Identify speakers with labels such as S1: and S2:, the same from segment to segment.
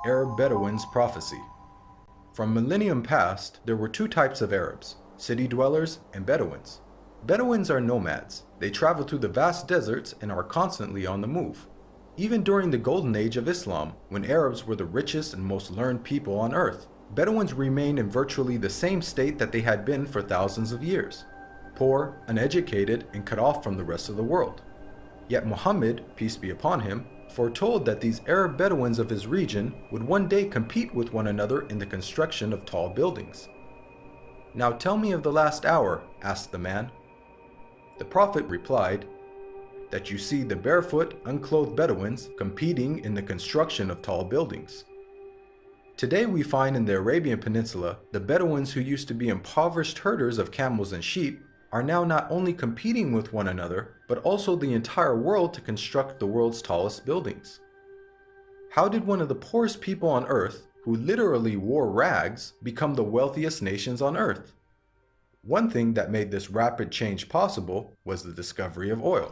S1: Arab Bedouins' prophecy. From millennium past, there were two types of Arabs, city dwellers and Bedouins. Bedouins are nomads. They travel through the vast deserts and are constantly on the move. Even during the golden age of Islam, when Arabs were the richest and most learned people on earth, Bedouins remained in virtually the same state that they had been for thousands of years, poor, uneducated, and cut off from the rest of the world. Yet Muhammad, peace be upon him, foretold that these Arab Bedouins of his region would one day compete with one another in the construction of tall buildings. "Now tell me of the last hour," asked the man. The Prophet replied, "That you see the barefoot, unclothed Bedouins competing in the construction of tall buildings." Today we find in the Arabian Peninsula, the Bedouins who used to be impoverished herders of camels and sheep are now not only competing with one another, but also the entire world to construct the world's tallest buildings. How did one of the poorest people on earth, who literally wore rags, become the wealthiest nations on earth? One thing that made this rapid change possible was the discovery of oil.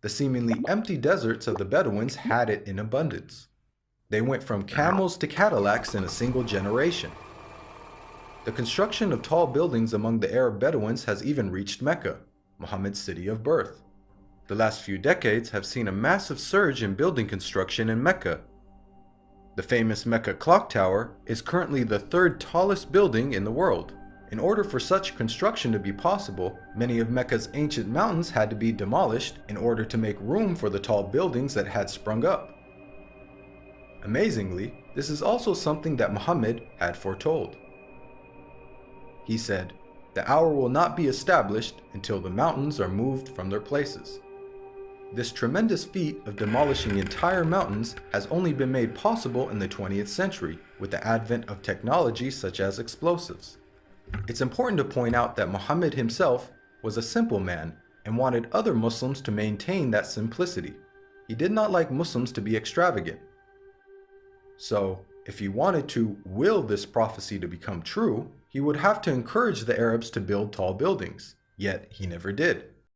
S1: The seemingly empty deserts of the Bedouins had it in abundance. They went from camels to Cadillacs in a single generation. The construction of tall buildings among the Arab Bedouins has even reached Mecca, Muhammad's city of birth. The last few decades have seen a massive surge in building construction in Mecca. The famous Mecca Clock Tower is currently the third tallest building in the world. In order for such construction to be possible, many of Mecca's ancient mountains had to be demolished in order to make room for the tall buildings that had sprung up. Amazingly, this is also something that Muhammad had foretold. He said, "The hour will not be established until the mountains are moved from their places." This tremendous feat of demolishing entire mountains has only been made possible in the 20th century with the advent of technology such as explosives. It's important to point out that Muhammad himself was a simple man and wanted other Muslims to maintain that simplicity. He did not like Muslims to be extravagant. So, if he wanted to will this prophecy to become true, he would have to encourage the Arabs to build tall buildings, yet he never did.